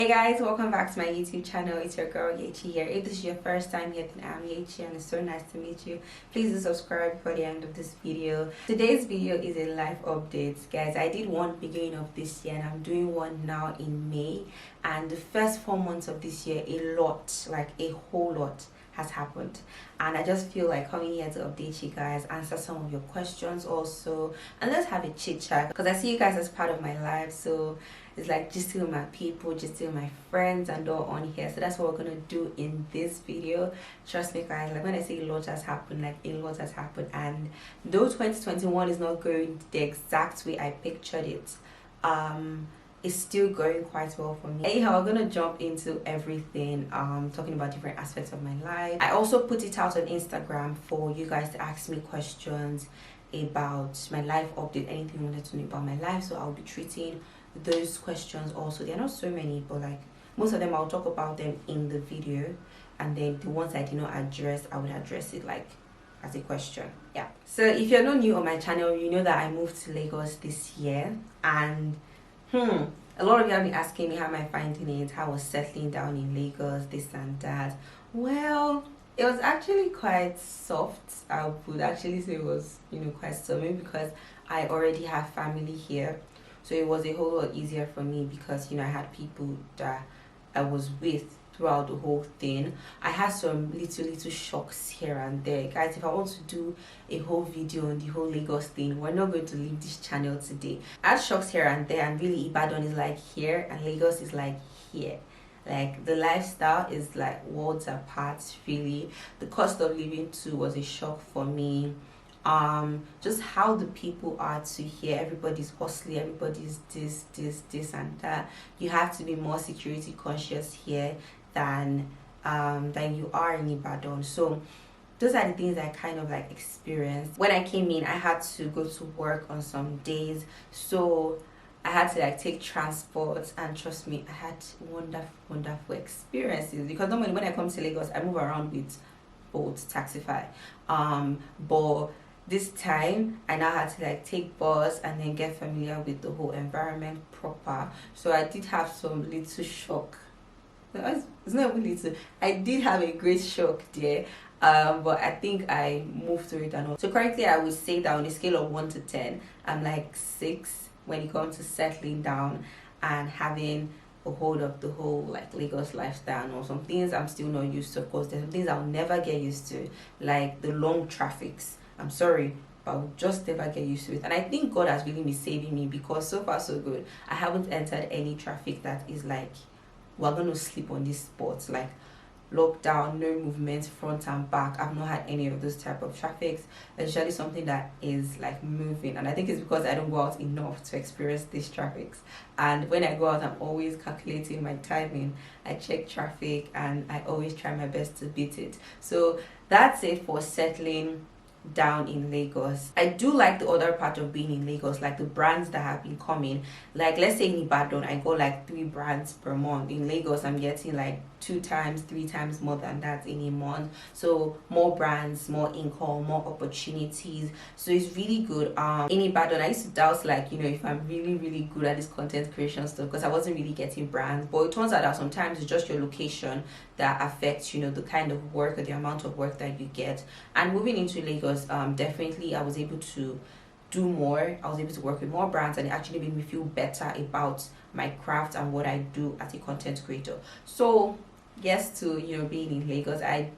Hey guys, welcome back to my YouTube channel. It's your girl Yechi here. If this is your first time here, then I'm Yechi and it's so nice to meet you. Please do subscribe before the end of this video. Today's video is a life update. Guys, I did one beginning of this year and I'm doing one now in May. And the first 4 months of this year, a lot, like a whole lot has happened, and I just feel like coming here to update you guys, answer some of your questions also, and let's have a chit chat because I see you guys as part of my life. So it's like just with my people, just with my friends and all on here. So that's what we're gonna do in this video. Trust me guys, like when I say a lot has happened, like a lot has happened. And though 2021 is not going the exact way I pictured it, it's still going quite well for me. Anyhow, I'm gonna jump into everything, talking about different aspects of my life. I also put it out on Instagram for you guys to ask me questions about my life update, anything you wanted to know about my life. So I'll be treating those questions also. There are not so many, but like most of them I'll talk about them in the video, and then the ones I did not address, I would address it like as a question. Yeah, so if you're not new on my channel, you know that I moved to Lagos this year, and a lot of you have been asking me how am I finding it, how I was settling down in Lagos, this and that. Well, it was actually quite soft. I would actually say it was, quite soft, maybe because I already have family here. So it was a whole lot easier for me because, I had people that I was with throughout the whole thing. I had some little shocks here and there. Guys, if I want to do a whole video on the whole Lagos thing, we're not going to leave this channel today. I had shocks here and there, and really Ibadan is like here and Lagos is like here. Like the lifestyle is like worlds apart, really. The cost of living too was a shock for me. Just how the people are to here. Everybody's hustling, everybody's this and that. You have to be more security conscious here than you are in Ibadan. So those are the things I kind of like experienced. When I came in, I had to go to work on some days, so I had to like take transport, and trust me, I had wonderful experiences because normally when I come to Lagos, I move around with Bolt, Taxify, but this time I now had to like take bus and then get familiar with the whole environment proper. So I did have some little shock. It's not really little. I did have a great shock there. But I think I moved through it and all. So currently I would say that on a scale of 1 to 10, I'm like 6 when it comes to settling down and having a hold of the whole like Lagos lifestyle. Or some things I'm still not used to. Of course, there's some things I'll never get used to, like the long traffics. I'm sorry, but I'll just never get used to it. And I think God has really been saving me because so far so good. I haven't entered any traffic that is like we're gonna sleep on this spot, like lockdown, no movement front and back. I've not had any of those type of traffics. It's usually something that is like moving, and I think it's because I don't go out enough to experience these traffics. And when I go out, I'm always calculating my timing. I check traffic and I always try my best to beat it. So that's it for settling down in Lagos. I do like the other part of being in Lagos, like the brands that have been coming. Like let's say in Ibadan, I go like 3 brands per month. In Lagos, I'm getting like 2 times, 3 times more than that in a month. So more brands, more income, more opportunities. So it's really good. In Ibadan, I used to doubt like if I'm really good at this content creation stuff because I wasn't really getting brands. But it turns out that sometimes it's just your location that affects the kind of work or the amount of work that you get. And moving into Lagos, definitely I was able to do more. I was able to work with more brands, and it actually made me feel better about my craft and what I do as a content creator. So yes to being in Lagos, I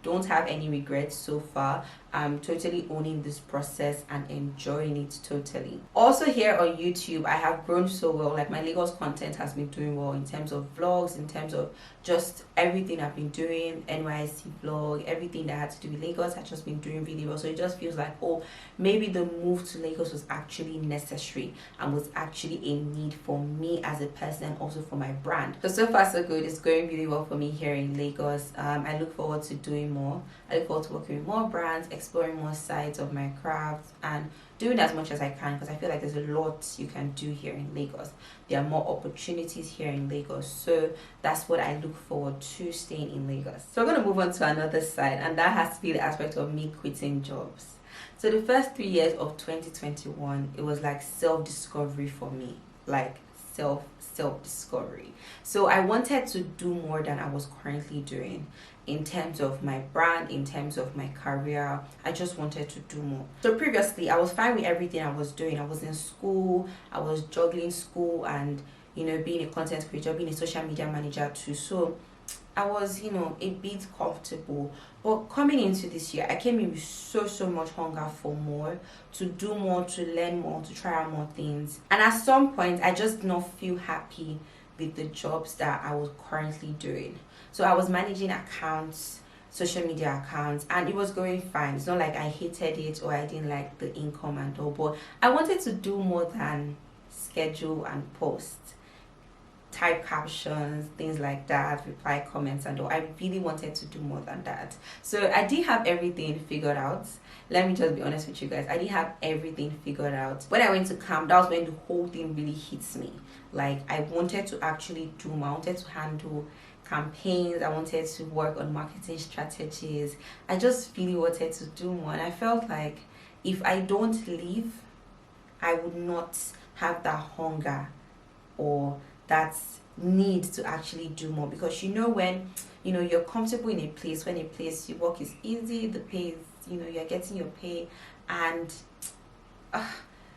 don't have any regrets so far. I'm totally owning this process and enjoying it totally. Also here on YouTube, I have grown so well. Like my Lagos content has been doing well in terms of vlogs, in terms of just everything I've been doing, NYC vlog, everything that had to do with Lagos has just been doing really well. So it just feels like, oh, maybe the move to Lagos was actually necessary and was actually a need for me as a person and also for my brand. So far so good. It's going really well for me here in Lagos. I look forward to doing more. I look forward to working with more brands, exploring more sides of my craft, and doing as much as I can because I feel like there's a lot you can do here in Lagos. There are more opportunities here in Lagos, so that's what I look forward to, staying in Lagos. So we're going to move on to another side, and that has to be the aspect of me quitting jobs. So the first 3 years of 2021, it was like self-discovery for me, like self discovery. So I wanted to do more than I was currently doing in terms of my brand, in terms of my career. I just wanted to do more. So previously I was fine with everything I was doing. I was in school, I was juggling school and being a content creator, being a social media manager too. So I was, a bit comfortable. But coming into this year, I came in with so much hunger for more, to do more, to learn more, to try out more things. And at some point, I just did not feel happy with the jobs that I was currently doing. So I was managing accounts, social media accounts, and it was going fine. It's not like I hated it or I didn't like the income and all, but I wanted to do more than schedule and post, type captions, things like that, reply comments and all. I really wanted to do more than that. So I did have everything figured out. Let me just be honest with you guys. I did have everything figured out. When I went to camp, that was when the whole thing really hits me. Like, I wanted to actually do more. I wanted to handle campaigns. I wanted to work on marketing strategies. I just really wanted to do more. And I felt like if I don't leave, I would not have that hunger or that need to actually do more. Because when you're comfortable in a place, when a place you work is easy, the pay is, you're getting your pay, and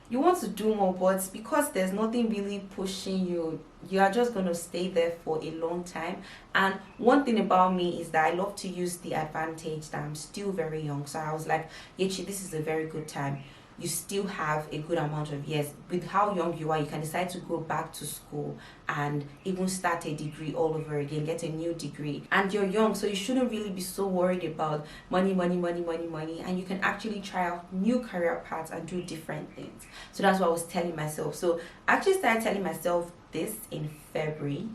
you want to do more, but because there's nothing really pushing you, you are just going to stay there for a long time. And one thing about me is that I love to use the advantage that I'm still very young. So I was like, Yechi, this is a very good time. You still have a good amount of years. With how young you are, you can decide to go back to school and even start a degree all over again, get a new degree. And you're young, so you shouldn't really be so worried about money. And you can actually try out new career paths and do different things. So that's what I was telling myself. So I actually started telling myself this in February.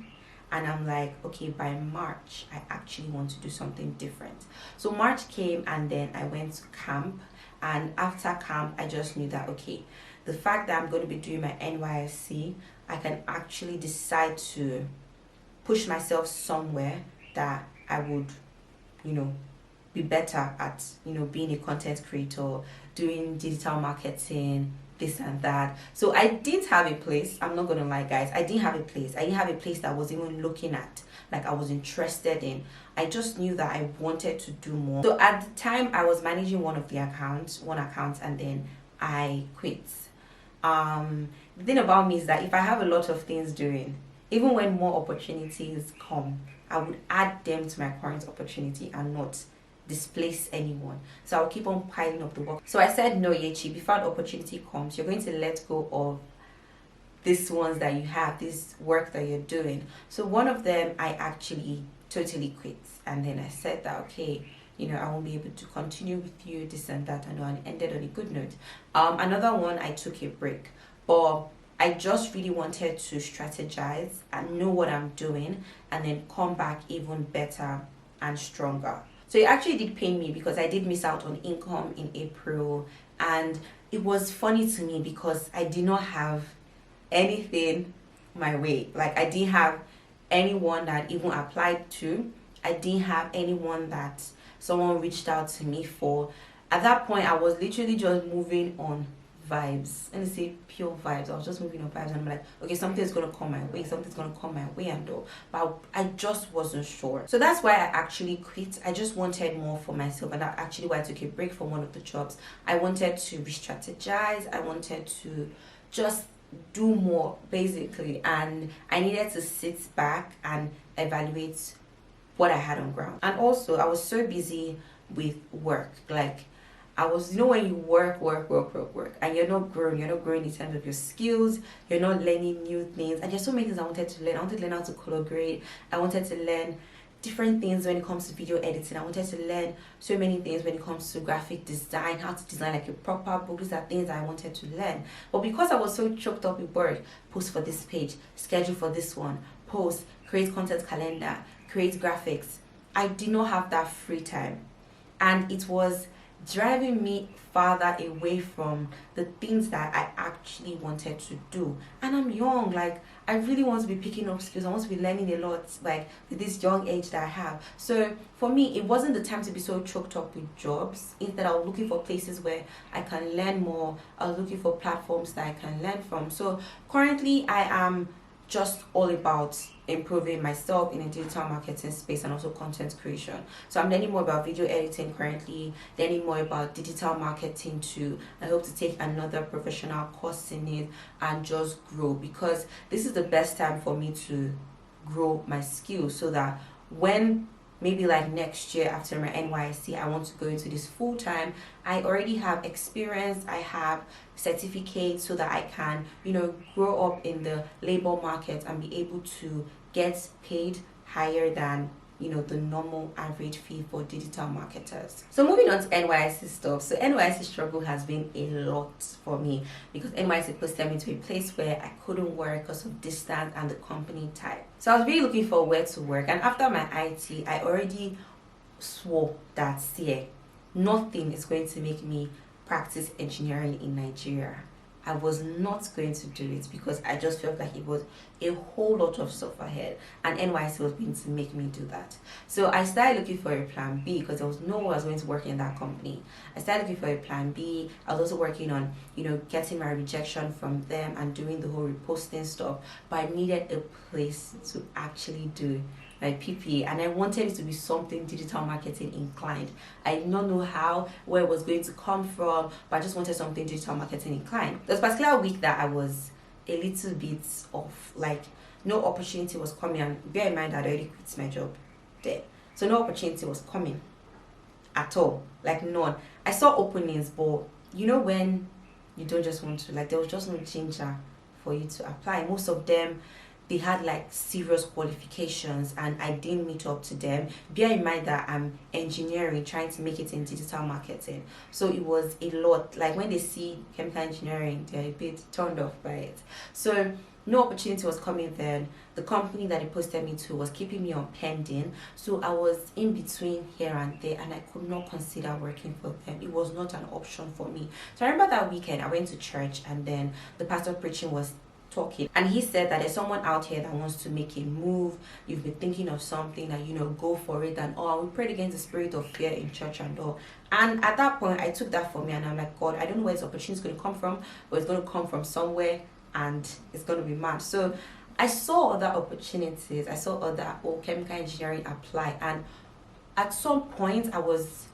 And I'm like, okay, by March, I actually want to do something different. So March came and then I went to camp. And after camp, I just knew that, okay, the fact that I'm going to be doing my NYSC, I can actually decide to push myself somewhere that I would, be better at, being a content creator, doing digital marketing, this and that. So I did have a place. I'm not going to lie, guys. I didn't have a place. I didn't have a place that I was even looking at, like I was interested in. I just knew that I wanted to do more. So at the time, I was managing one account, and then I quit. The thing about me is that if I have a lot of things doing, even when more opportunities come, I would add them to my current opportunity and not displace anyone. So I'll keep on piling up the work. So I said, no, Yechi, before the opportunity comes, you're going to let go of these ones that you have, this work that you're doing. So one of them, I actually totally quit. And then I said that, okay, I won't be able to continue with you, this and that, and ended on a good note. Another one, I took a break. But I just really wanted to strategize and know what I'm doing and then come back even better and stronger. So it actually did pain me because I did miss out on income in April. And it was funny to me because I did not have anything my way. Like, I didn't have anyone that even applied to. I didn't have anyone that someone reached out to me for. At that point, I was literally just moving on vibes. And say pure vibes. I was just moving on vibes, and I'm like, okay, something's gonna come my way, and all. But I just wasn't sure. So that's why I actually quit. I just wanted more for myself, and that's actually why I took a break from one of the jobs. I wanted to re-strategize. I wanted to just do more, basically, and I needed to sit back and evaluate what I had on ground. And also, I was so busy with work. Like, I was, when you work, and you're not growing in terms of your skills, you're not learning new things, and there's so many things I wanted to learn. I wanted to learn how to color grade. I wanted to learn different things when it comes to video editing. I wanted to learn so many things when it comes to graphic design, how to design like a proper book. These are things I wanted to learn. But because I was so choked up with work, post for this page, schedule for this one, post, create content calendar, create graphics, I did not have that free time. And it was driving me farther away from the things that I actually wanted to do. And I'm young, like, I really want to be picking up skills. I want to be learning a lot, like, with this young age that I have. So for me, it wasn't the time to be so choked up with jobs. Instead, I was looking for places where I can learn more. I was looking for platforms that I can learn from. So currently, I am just all about improving myself in a digital marketing space and also content creation. So I'm learning more about video editing currently, learning more about digital marketing too. I hope to take another professional course in it and just grow, because this is the best time for me to grow my skills, so that when maybe like next year after my NYC I want to go into this full time, I already have experience, I have certificates, so that I can, grow up in the labor market and be able to get paid higher than the normal average fee for digital marketers. So moving on to NYC stuff. So NYC struggle has been a lot for me, because NYC posted me to a place where I couldn't work because of distance and the company type. So I was really looking for where to work, and after my IT I already swore that nothing is going to make me practice engineering in Nigeria. I was not going to do it, because I just felt like it was a whole lot of stuff ahead, and NYC was going to make me do that. So I started looking for a plan B, because there was no way I was going to work in that company. I started looking for a plan B. I was also working on, getting my rejection from them and doing the whole reposting stuff, but I needed a place to actually do my PPA, and I wanted it to be something digital marketing inclined. I did not know where it was going to come from, but I just wanted something digital marketing inclined. There was a particular week that I was a little bit off, like no opportunity was coming, and bear in mind I'd already quit my job there. So no opportunity was coming at all, like none. I saw openings, but when you don't just want to, like there was just no ginger for you to apply. Most of them, they had like serious qualifications and I didn't meet up to them. Bear in mind that I'm engineering, trying to make it in digital marketing. So it was a lot. Like when they see chemical engineering, they're a bit turned off by it. So no opportunity was coming then. The company that they posted me to was keeping me on pending. So I was in between here and there, and I could not consider working for them. It was not an option for me. So I remember that weekend I went to church, and then the pastor preaching was talking, and he said that there's someone out here that wants to make a move. You've been thinking of something, and go for it, and we prayed against the spirit of fear in church and all. And at that point I took that for me, and I'm like, God, I don't know where this opportunity is going to come from, but it's going to come from somewhere, and it's going to be mad. So I saw other opportunities. I saw other chemical engineering apply, and at some point I was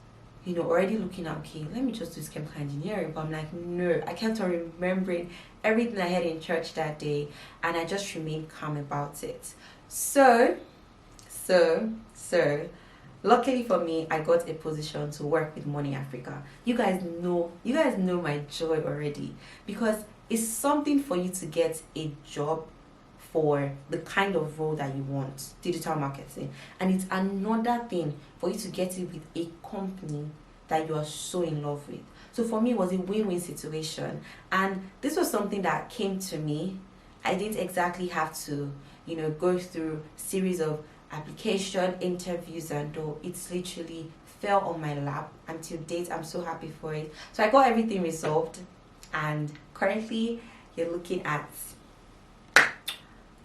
already looking at, okay, let me just do this chemical engineering. But I'm like, no, I kept on remembering everything I had in church that day, and I just remained calm about it. So luckily for me, I got a position to work with Money Africa. You guys know my joy already, because it's something for you to get a job for the kind of role that you want, digital marketing, and it's another thing for you to get it with a company that you are so in love with. So for me, it was a win-win situation, and this was something that came to me. I didn't exactly have to go through series of application interviews and all. It's literally fell on my lap, and till date I'm so happy for it. So I got everything resolved, and currently you're looking at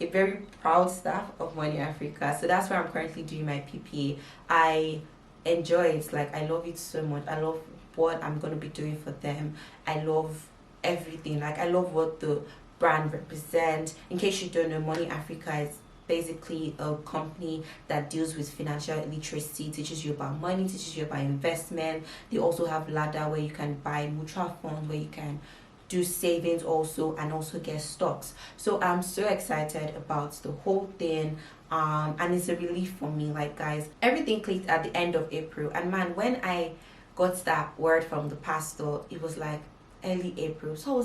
a very proud staff of Money Africa. So that's where I'm currently doing my PPA. I enjoy it. Like, I love it so much. I love what I'm going to be doing for them. I love everything. Like, I love what the brand represents. In case you don't know, Money Africa is basically a company that deals with financial literacy, teaches you about money, teaches you about investment. They also have ladder where you can buy mutual funds, where you can do savings also, and also get stocks. So I'm so excited about the whole thing, and it's a relief for me. Like, guys, everything clicked at the end of April, and man, when I got that word from the pastor, it was like early April. So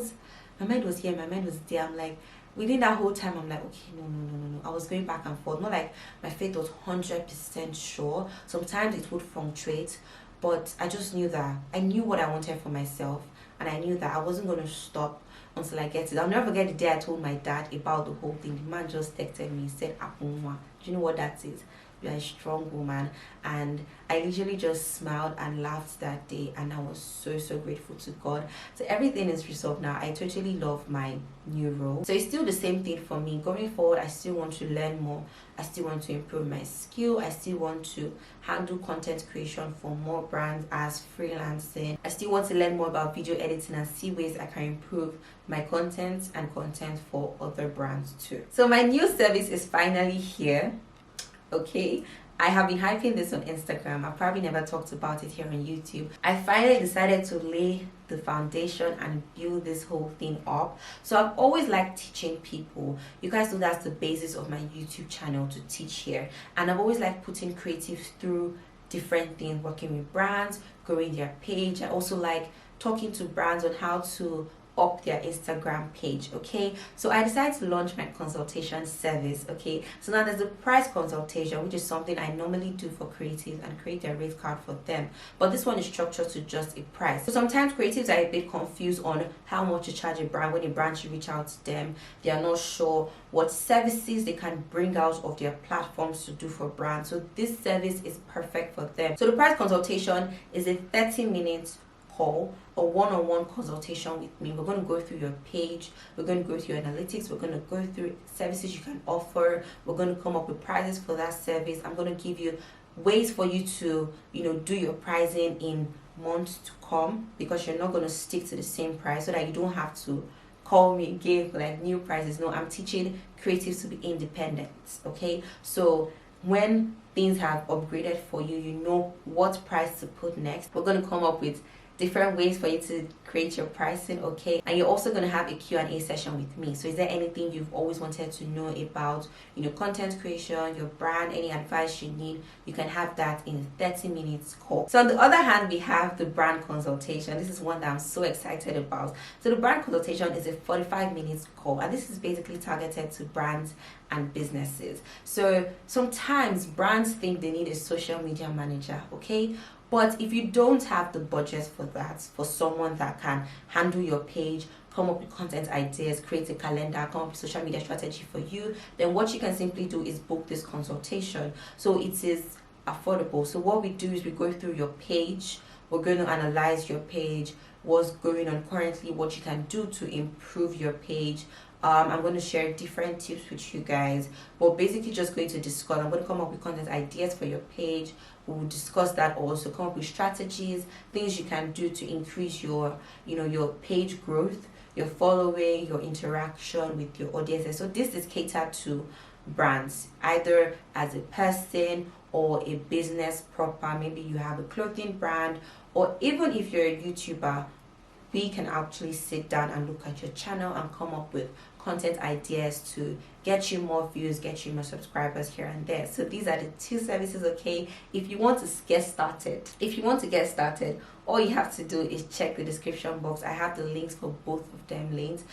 my mind was here, my mind was there. I'm like, within that whole time, I'm like, okay, no. I was going back and forth. Not like my faith was 100% sure. Sometimes it would fluctuate, but I just knew that I knew what I wanted for myself, and I knew that I wasn't going to stop until I get it. I'll never forget the day I told my dad about the whole thing. The man just texted me, he said, Apunwa. Do you know what that is? you're a strong woman. And I literally just smiled and laughed that day, and I was so grateful to God. So everything is resolved now. I totally love my new role. So it's still the same thing for me. Going forward, I still want to learn more. I still want to improve my skill. I still want to handle content creation for more brands as freelancing. I still want to learn more about video editing and see ways I can improve my content and content for other brands too. So my new service is finally here. Okay, I have been hyping this on Instagram. I've probably never talked about it here on YouTube. I finally decided to lay the foundation and build this whole thing up. So I've always liked teaching people. You guys know that's the basis of my YouTube channel, to teach here. And I've always liked putting creatives through different things, working with brands, growing their page. I also like talking to brands on how to up their Instagram page. Okay, so I decided to launch my consultation service. Okay, so now there's a price consultation, which is something I normally do for creatives and create a rate card for them, but this one is structured to just a price. So sometimes creatives are a bit confused on how much to charge a brand. When a brand should reach out to them, they are not sure what services they can bring out of their platforms to do for brands. So this service is perfect for them. So the price consultation is a 30-minute call, a one-on-one consultation with me. We're going to go through your page, we're going to go through your analytics, we're going to go through services you can offer, we're going to come up with prices for that service. I'm going to give you ways for you to do your pricing in months to come, because you're not going to stick to the same price, so that you don't have to call me again for like new prices. No, I'm teaching creatives to be independent. Okay, so when things have upgraded for you, you know what price to put next. We're going to come up with different ways for you to create your pricing. Okay, and you're also going to have a Q&A session with me. So is there anything you've always wanted to know about content creation, your brand, any advice you need, you can have that in 30 minutes call. So on the other hand, we have the brand consultation. This is one that I'm so excited about. So the brand consultation is a 45 minutes call, and this is basically targeted to brands and businesses. So sometimes brands think they need a social media manager. Okay, but if you don't have the budget for that, for someone that can handle your page, come up with content ideas, create a calendar, come up with social media strategy for you, then what you can simply do is book this consultation. So it is affordable. So what we do is we go through your page, we're going to analyze your page, what's going on currently, what you can do to improve your page. I'm going to share different tips with you guys. We're basically just going to discuss. I'm going to come up with content ideas for your page. We'll discuss that also. Come up with strategies, things you can do to increase your, your page growth, your following, your interaction with your audiences. So this is catered to brands, either as a person or a business proper. Maybe you have a clothing brand, or even if you're a YouTuber, we can actually sit down and look at your channel and come up with content ideas to get you more views, get you more subscribers here and there. So these are the two services. Okay, if you want to get started, all you have to do is check the description box. I have the links for both of them links.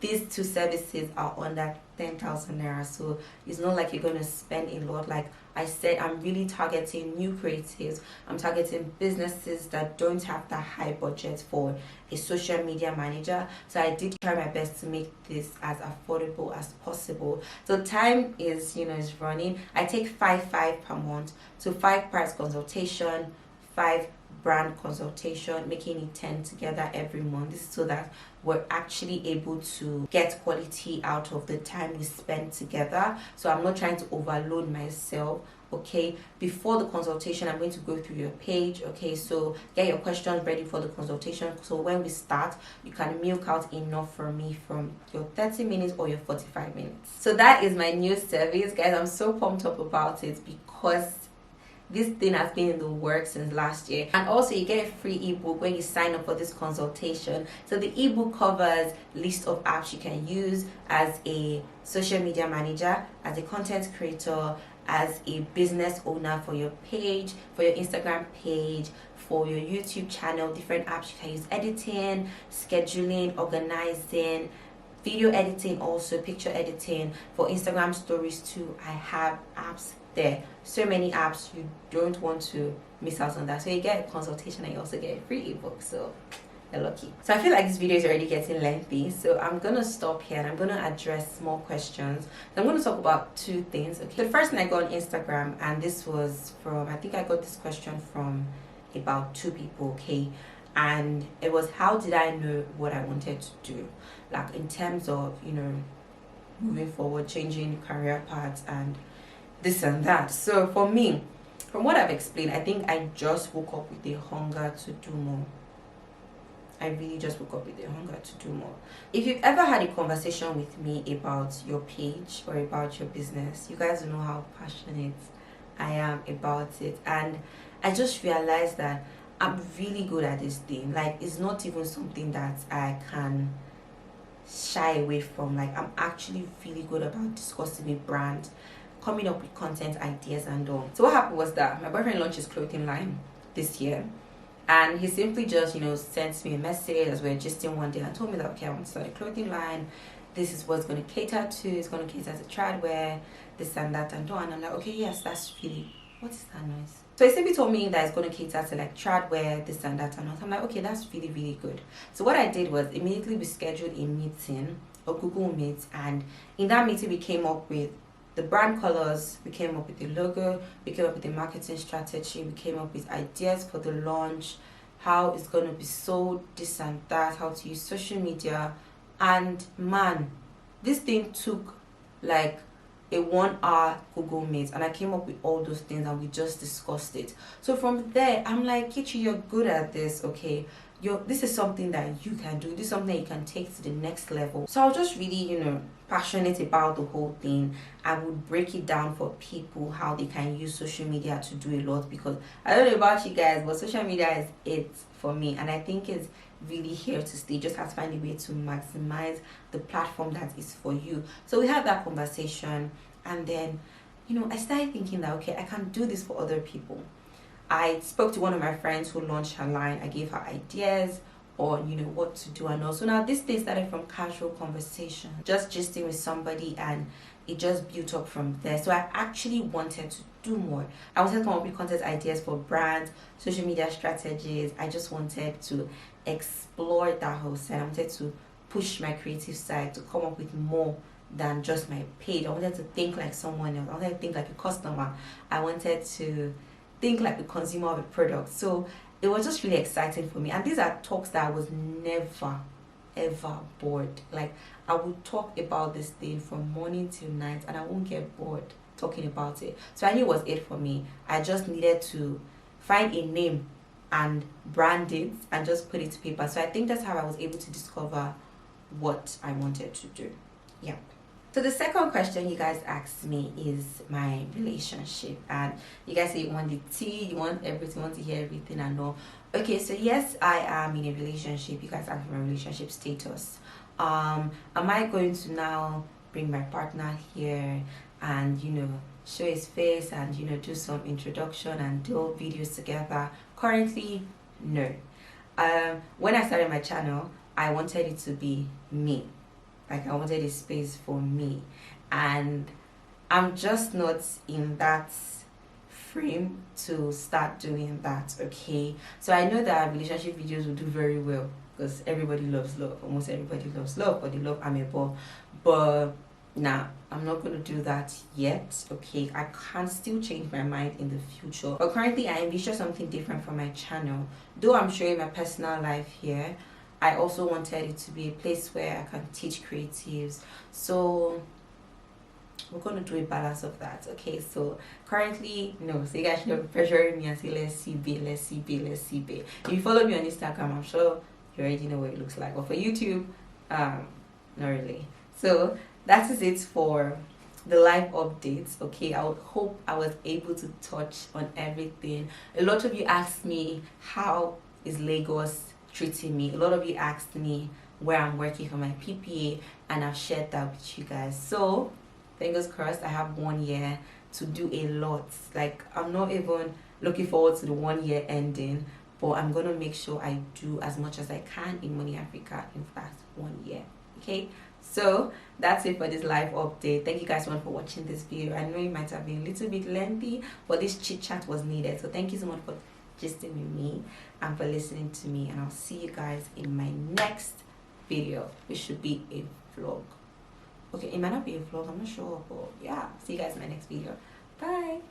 These two services are under 10,000 naira, so it's not like you're going to spend a lot. Like I said, I'm really targeting new creatives. I'm targeting businesses that don't have that high budget for a social media manager. So I did try my best to make this as affordable as possible. So time is running. I take 5 per month. So 5 price consultation, 5 brand consultation, making it 10 together every month. This is so that we're actually able to get quality out of the time we spend together. So I'm not trying to overload myself. Okay, before the consultation, I'm going to go through your page. Okay, so get your questions ready for the consultation, so when we start, you can milk out enough from me from your 30 minutes or your 45 minutes. So that is my new service, guys. I'm so pumped up about it because this thing has been in the works since last year. And also you get a free ebook when you sign up for this consultation. So the ebook covers list of apps you can use as a social media manager, as a content creator, as a business owner for your page, for your Instagram page, for your YouTube channel, different apps you can use, editing, scheduling, organizing, video editing, also picture editing, for Instagram stories too. I have apps there, so many apps. You don't want to miss out on that. So you get a consultation and you also get a free ebook. So they're lucky. So I feel like this video is already getting lengthy, so I'm gonna stop here and I'm gonna address more questions. I'm gonna talk about two things. Okay, the first thing, I got on Instagram, and this was from, I think I got this question from about 2 people. Okay, and it was, how did I know what I wanted to do, like in terms of, you know, moving forward, changing career paths and this and that. So for me, from what I've explained, I think I just woke up with a hunger to do more. I really just woke up with a hunger to do more. If you've ever had a conversation with me about your page or about your business, you guys know how passionate I am about it. And I just realized that I'm really good at this thing. Like, it's not even something that I can shy away from. Like, I'm actually really good about discussing with brands, coming up with content ideas and all. So what happened was that my boyfriend launched his clothing line this year. And he simply just, you know, sent me a message as we were gisting one day and told me that, okay, I want to start a clothing line. This is what it's going to cater to. It's going to cater to trad wear, this and that and all. And I'm like, okay, yes, that's really, what is that noise? So he simply told me that it's going to cater to like trad wear, this and that and all. I'm like, okay, that's really, really good. So what I did was immediately we scheduled a meeting, a Google Meet. And in that meeting, we came up with the brand colors, we came up with the logo, we came up with the marketing strategy, we came up with ideas for the launch, how it's going to be sold, this and that, how to use social media. And man, this thing took like a 1-hour Google Meet, and I came up with all those things and we just discussed it. So from there, I'm like, Kichi, you're good at this, okay? This is something that you can do. This is something that you can take to the next level. So I was just really, you know, passionate about the whole thing. I would break it down for people how they can use social media to do a lot, because I don't know about you guys, but social media is it for me, and I think it's really here to stay. You just have to find a way to maximize the platform that is for you. So we had that conversation, and then, you know, I started thinking that, okay, I can do this for other people. I spoke to one of my friends who launched her line. I gave her ideas on, you know, what to do and all. So now this thing started from casual conversation, just gisting with somebody, and it just built up from there. So I actually wanted to do more. I wanted to come up with content ideas for brands, social media strategies. I just wanted to explore that whole side. I wanted to push my creative side to come up with more than just my page. I wanted to think like someone else. I wanted to think like a customer. I wanted to think like the consumer of a product. So it was just really exciting for me. And these are talks that I was never ever bored. Like, I would talk about this thing from morning till night and I won't get bored talking about it. So I knew it was it for me. I just needed to find a name and brand it and just put it to paper. So I think that's how I was able to discover what I wanted to do. Yeah. So the second question you guys asked me is my relationship, and you guys say you want the tea, you want everything, you want to hear everything and all. Okay, so yes, I am in a relationship. You guys asked for my relationship status. Am I going to now bring my partner here and, you know, show his face and, you know, do some introduction and do videos together? Currently, no. When I started my channel, I wanted it to be me. Like, I wanted a space for me, and I'm just not in that frame to start doing that. Okay, so I know that relationship videos will do very well because everybody loves love. Almost everybody loves love, but they love amable. But nah, I'm not going to do that yet. Okay, I can still change my mind in the future, but currently I envision something different for my channel. Though I'm showing my personal life here, I also wanted it to be a place where I can teach creatives. So we're going to do a balance of that. Okay, so currently, no. So you guys should not pressuring me and say, let's see babe, let's see babe, let's see babe. If you follow me on Instagram, I'm sure you already know what it looks like. But for YouTube, not really. So that is it for the live updates. Okay, I would hope I was able to touch on everything. A lot of you asked me, how is Lagos treating me? A lot of you asked me where I'm working for my PPA, and I've shared that with you guys. So fingers crossed, I have 1 year to do a lot. Like, I'm not even looking forward to the 1 year ending, but I'm gonna make sure I do as much as I can in Money Africa in that 1 year. Okay, so that's it for this live update. Thank you guys so much for watching this video. I know it might have been a little bit lengthy, but this chit chat was needed. So thank you so much for gisting with me and for listening to me, and I'll see you guys in my next video, which should be a vlog. Okay, it might not be a vlog, I'm not sure, but yeah, see you guys in my next video. Bye.